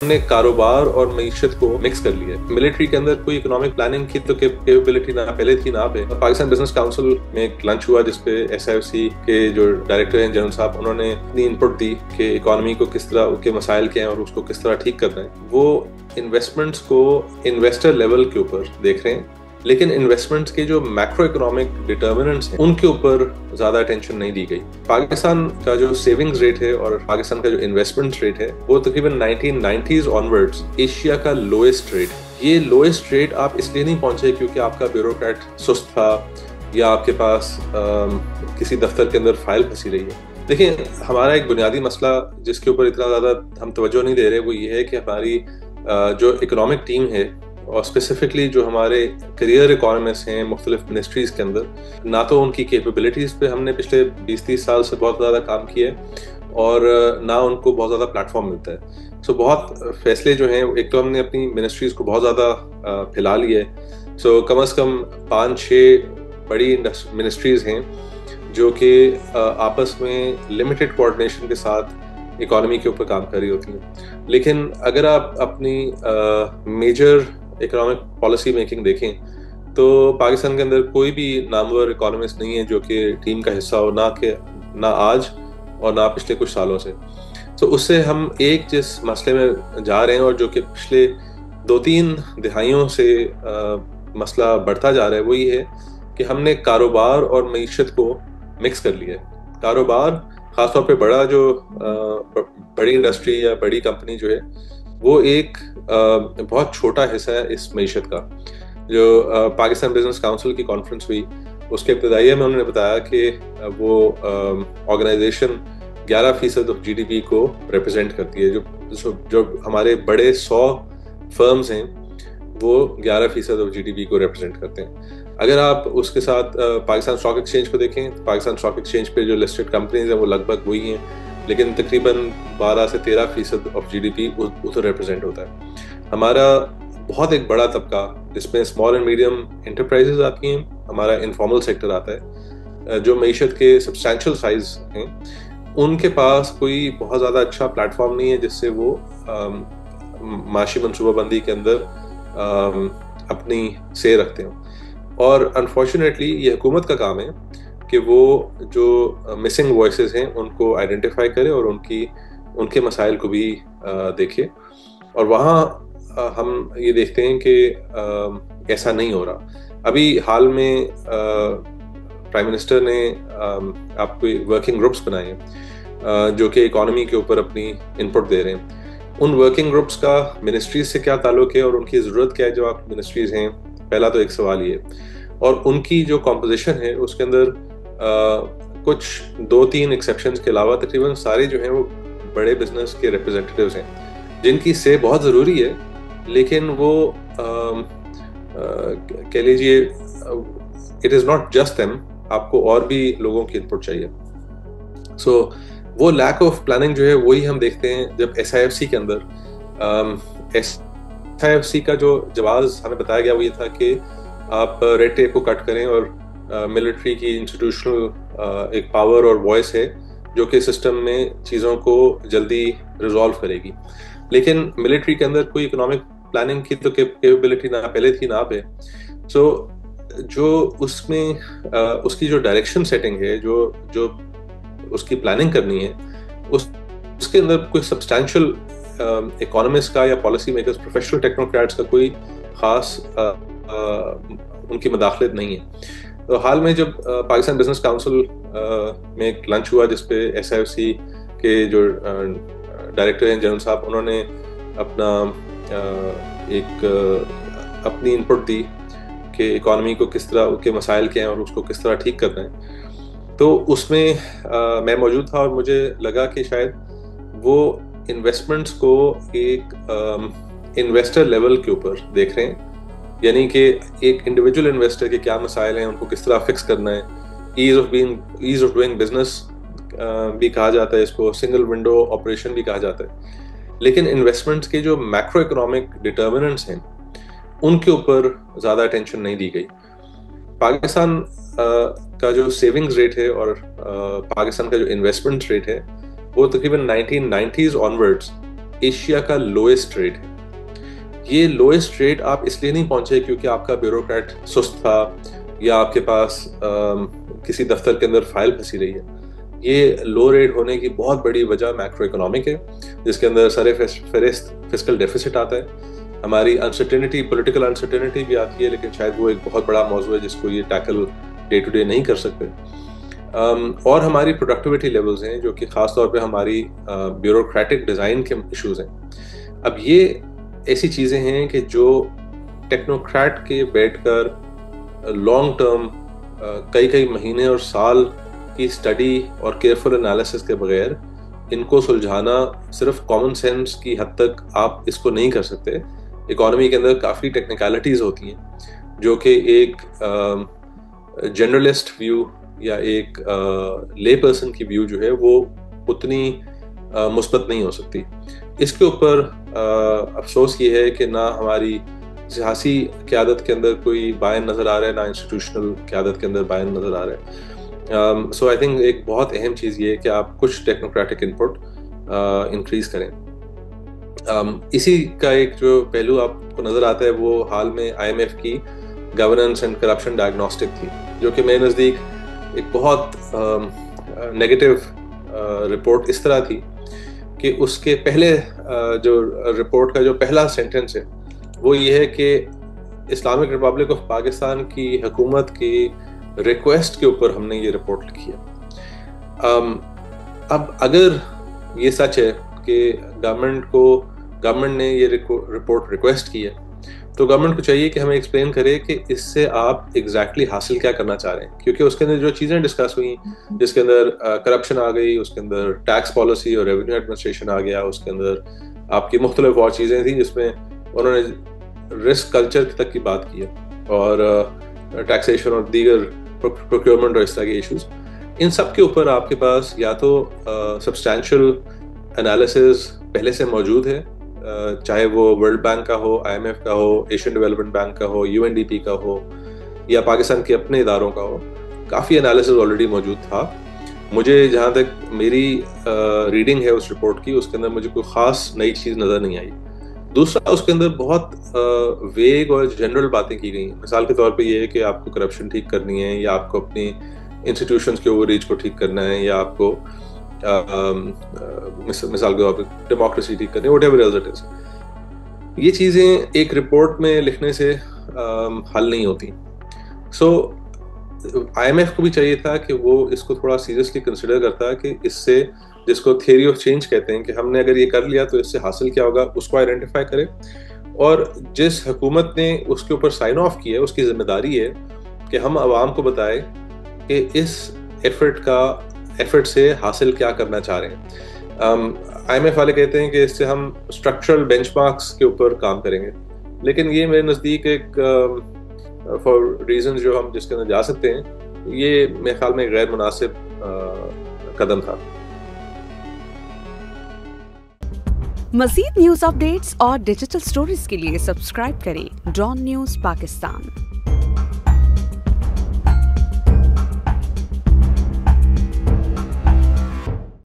हमने कारोबार और मईशत को मिक्स कर लिया है। मिलिट्री के अंदर कोई इकोनॉमिक प्लानिंग की तो कैपेबिलिटी ना पहले थी ना पे। पाकिस्तान बिजनेस काउंसिल में एक लंच हुआ जिसपे SIFC के जो डायरेक्टर हैं जनरल साहब, उन्होंने अपनी इनपुट दी कि इकोनॉमी को किस तरह के मसाइल क्या हैं और उसको किस तरह ठीक करना है। वो इन्वेस्टमेंट्स को इन्वेस्टर लेवल के ऊपर देख रहे हैं, लेकिन इन्वेस्टमेंट्स के जो मैक्रो इकोनॉमिक डिटर्मिनेंट्स हैं उनके ऊपर ज्यादा अटेंशन नहीं दी गई। पाकिस्तान का जो सेविंग्स रेट है और पाकिस्तान का जो इन्वेस्टमेंट रेट है वो तकरीबन 1990s ऑनवर्ड्स एशिया का लोएस्ट रेट है। ये लोएस्ट रेट आप इसलिए नहीं पहुंचे क्योंकि आपका ब्यूरोक्रेट सुस्त था या आपके पास किसी दफ्तर के अंदर फाइल फंसी रही है। देखिए, हमारा एक बुनियादी मसला जिसके ऊपर इतना ज्यादा हम तवज्जो नहीं दे रहे वो ये है कि हमारी जो इकोनॉमिक टीम है और स्पेसिफिकली जो हमारे करियर इकोनॉमिस्ट हैं मुख्तलिफ मिनिस्ट्रीज के अंदर, ना तो उनकी कैपेबिलिटीज़ पे हमने पिछले 20-30 साल से बहुत ज़्यादा काम किया है और ना उनको बहुत ज़्यादा प्लेटफॉर्म मिलता है। सो बहुत फैसले जो हैं, एक तो हमने अपनी मिनिस्ट्रीज़ को बहुत ज़्यादा फैला लिया है। सो कम से कम 5-6 बड़ी मिनिस्ट्रीज़ हैं जो कि आपस में लिमिटेड कोऑर्डिनेशन के साथ इकोनॉमी के ऊपर काम कर रही होती हैं। लेकिन अगर आप अपनी मेजर इकोनॉमिक पॉलिसी मेकिंग देखें तो पाकिस्तान के अंदर कोई भी नामवर इकोनॉमिस्ट नहीं है जो कि टीम का हिस्सा हो, ना आज और ना पिछले कुछ सालों से। तो उससे हम एक जिस मसले में जा रहे हैं और जो कि पिछले 2-3 दिहाइयों से मसला बढ़ता जा रहा है वो ये है कि हमने कारोबार और मईशत को मिक्स कर लिया है। कारोबार खासतौर पे बड़ी इंडस्ट्री या बड़ी कंपनी जो है वो एक बहुत छोटा हिस्सा है इस मईशत का। जो पाकिस्तान बिजनेस काउंसिल की कॉन्फ्रेंस हुई उसके इब्तिदाइया में उन्होंने बताया कि वो ऑर्गेनाइजेशन 11% ऑफ GDP को रिप्रेजेंट करती है। जो हमारे बड़े 100 फर्म्स हैं वो 11% ऑफ GDP को रिप्रेजेंट करते हैं। अगर आप उसके साथ पाकिस्तान स्टॉक एक्सचेंज को देखें तो पाकिस्तान स्टॉक एक्सचेंज पे जो लिस्टेड कंपनीज हैं वो लगभग वही हैं, लेकिन तकरीबन 12 से 13% ऑफ GDP उधर रिप्रेजेंट होता है। हमारा बहुत एक बड़ा तबका जिसमें स्मॉल एंड मीडियम एंटरप्राइजेज आती हैं, हमारा इनफॉर्मल सेक्टर आता है, जो मईशत के सब्सटैंशियल साइज हैं, उनके पास कोई बहुत ज़्यादा अच्छा प्लेटफॉर्म नहीं है जिससे वो माशी मनसूबाबंदी के अंदर अपनी से रखते हो। और अनफॉर्चुनेटली ये हुकूमत का काम है कि वो जो मिसिंग वॉइसेस हैं उनको आइडेंटिफाई करे और उनके मसाइल को भी देखे। और वहाँ हम ये देखते हैं कि ऐसा नहीं हो रहा। अभी हाल में प्राइम मिनिस्टर ने आपको वर्किंग ग्रुप्स बनाए हैं जो कि इकोनॉमी के ऊपर अपनी इनपुट दे रहे हैं। उन वर्किंग ग्रुप्स का मिनिस्ट्रीज से क्या ताल्लुक है और उनकी ज़रूरत क्या है जो आप मिनिस्ट्रीज हैं, पहला तो एक सवाल ये। और उनकी जो कॉम्पोजिशन है उसके अंदर कुछ 2-3 एक्सेप्शंस के अलावा तकरीबन सारे जो हैं वो बड़े बिजनेस के रिप्रेजेंटेटिव्स हैं जिनकी से बहुत ज़रूरी है, लेकिन वो कह लीजिए it is not just them, आपको और भी लोगों की इनपुट चाहिए। सो वो लैक ऑफ प्लानिंग जो है वही हम देखते हैं जब SIFC के अंदर SIFC का जो जवाब हमें बताया गया वो ये था कि आप रेड टेप को कट करें और मिलिट्री की इंस्टीट्यूशनल एक पावर और वॉइस है जो कि सिस्टम में चीज़ों को जल्दी रिजॉल्व करेगी। लेकिन मिलिट्री के अंदर कोई इकोनॉमिक प्लानिंग की तो कैपेबिलिटी ना पहले थी ना पे। सो जो उसमें उसकी जो डायरेक्शन सेटिंग है, जो उसकी प्लानिंग करनी है, उसके अंदर कोई सब्सटैंशियल इकोनॉमिस्ट का या पॉलिसी मेकर्स, प्रोफेशनल टेक्नोक्रेट्स का कोई खास उनकी मदाखलत नहीं है। तो हाल में जब पाकिस्तान बिजनेस काउंसिल में एक लंच हुआ जिसपे SIFC के जो डायरेक्टर हैं जनरल साहब, उन्होंने अपनी इनपुट दी कि इकोनॉमी को किस तरह के मसाइल क्या हैं और उसको किस तरह ठीक करना है। तो उसमें मैं मौजूद था और मुझे लगा कि शायद वो इन्वेस्टमेंट्स को एक इन्वेस्टर लेवल के ऊपर देख रहे हैं, यानी कि एक इंडिविजुअल इन्वेस्टर के क्या मसाइल हैं, उनको किस तरह फिक्स करना है। ईज ऑफ डूइंग बिजनेस भी कहा जाता है इसको, सिंगल विंडो ऑपरेशन भी कहा जाता है। लेकिन इन्वेस्टमेंट्स के जो मैक्रो इकोनॉमिक डिटर्मिनेंट्स हैं उनके ऊपर ज़्यादा अटेंशन नहीं दी गई। पाकिस्तान का जो सेविंग्स रेट है और पाकिस्तान का जो इन्वेस्टमेंट रेट है वो तकरीबन 1990s ऑनवर्ड्स ایشیا کا لوئسٹ ریٹ ہے. یہ لوئسٹ ریٹ آپ اس لیے نہیں پہنچے کیونکہ آپ کا بیوروکریٹ سست تھا یا آپ کے پاس کسی دفتر کے اندر فائل پھنسی رہی ہے. یہ لو ریٹ ہونے کی بہت بڑی وجہ میکرو اکنامک ہے, جس کے اندر سر فہرست فسکل ڈیفیسٹ آتا ہے. ہماری انسرٹینٹی, پولیٹیکل انسرٹینٹی بھی آتی ہے, لیکن شاید وہ ایک بہت بڑا موضوع ہے جس کو یہ ٹیکل ڈے ٹو ڈے نہیں کر سکتے. اور ہماری پروڈکٹیوٹی لیولز ہیں جو کہ خاص طور پہ ہماری بیوروکریٹک ڈیزائن کے ایشوز ہیں. اب یہ ایسی چیزیں ہیں کہ جو ٹیکنوکریٹ کے بیٹھ کر لانگ ٹرم کئی مہینے اور سال کی اسٹڈی اور کیئرفل انالیسس کے بغیر ان کو سلجھانا صرف کامن سینس کی حد تک آپ اس کو نہیں کر سکتے. اکانومی کے اندر کافی ٹیکنیکلٹیز ہوتی ہیں جو کہ ایک جنرلسٹ ویو یا ایک لے پرسن کی ویو جو ہے وہ اتنی مثبت نہیں ہو سکتی. اس کے اوپر افسوس یہ ہے کہ نہ ہماری سیاسی قیادت کے اندر کوئی بائن نظر آ رہا ہے, نہ انسٹیٹیوشنل قیادت کے اندر بائن نظر آ رہا ہے. سو آئی تھنک ایک بہت اہم چیز یہ ہے کہ آپ کچھ ٹیکنوکریٹک انپٹ انکریز کریں. اسی کا ایک جو پہلو آپ کو نظر آتا ہے وہ حال میں IMF کی گورننس اینڈ کرپشن ڈائگنوسٹک تھی, جو کہ میرے نزدیک ایک بہت نیگیٹو رپورٹ اس طرح تھی کہ اس کے پہلے جو رپورٹ کا جو پہلا سینٹنس ہے وہ یہ ہے کہ اسلامک ریپبلک آف پاکستان کی حکومت کی ریکویسٹ کے اوپر ہم نے یہ رپورٹ لکھی ہے. اب اگر یہ سچ ہے کہ گورنمنٹ نے یہ رپورٹ ریکویسٹ کی ہے تو گورنمنٹ کو چاہیے کہ ہمیں ایکسپلین کرے کہ اس سے آپ ایگزیکٹلی حاصل کیا کرنا چاہ رہے ہیں, کیونکہ اس کے اندر جو چیزیں ڈسکس ہوئی, جس کے اندر کرپشن آ گئی, اس کے اندر ٹیکس پالیسی اور ریونیو ایڈمنسٹریشن آ گیا, اس کے اندر آپ کی مختلف اور چیزیں تھیں جس میں انہوں نے رسک کلچر تک کی بات کی ہے اور ٹیکسیشن اور دیگر پروکیورمنٹ اور اس طرح کے ایشوز. ان سب کے اوپر آپ کے پاس یا تو سبسٹینشیل انالیسز پہلے سے موجود ہے, چاہے وہ ورلڈ بینک کا ہو, IMF کا ہو, ایشین ڈیولپمنٹ بینک کا ہو, UNDP کا ہو یا پاکستان کے اپنے اداروں کا ہو. کافی انالیسز آلریڈی موجود تھا. مجھے جہاں تک میری ریڈنگ ہے اس رپورٹ کی, اس کے اندر مجھے کوئی خاص نئی چیز نظر نہیں آئی. دوسرا, اس کے اندر بہت ویگ اور جنرل باتیں کی گئی. مثال کے طور پہ یہ ہے کہ آپ کو کرپشن ٹھیک کرنی ہے, یا آپ کو اپنی انسٹیٹیوشنز کے اوور ریچ کو ٹھیک کرنا ہے, یا آپ کو مثال کے طور پہ ڈیموکریسی ٹھیک کرنی ہے, whatever else it is. یہ چیزیں ایک رپورٹ میں لکھنے سے حل نہیں ہوتی. سو IMF کو بھی چاہیے تھا کہ وہ اس کو تھوڑا سیریسلی کنسیڈر کرتا کہ اس سے, جس کو تھیوری آف چینج کہتے ہیں, کہ ہم نے اگر یہ کر لیا تو اس سے حاصل کیا ہوگا, اس کو آئیڈینٹیفائی کرے. اور جس حکومت نے اس کے اوپر سائن آف کیا ہے اس کی ذمہ داری ہے کہ ہم عوام کو بتائے کہ اس ایفرٹ سے حاصل کیا کرنا چاہ رہے ہیں. IMF والے کہتے ہیں کہ اس سے ہم اسٹرکچرل بینچ مارکس کے اوپر کام کریں گے, لیکن یہ میرے نزدیک ایک فار ریزنز جو ہم جس کے اندر جا سکتے ہیں, یہ میرے خیال میں غیر مناسب قدم تھا. مزید نیوز اپ ڈیٹس اور ڈیجیٹل سٹوریز کے لیے سبسکرائب کریں ڈان نیوز پاکستان.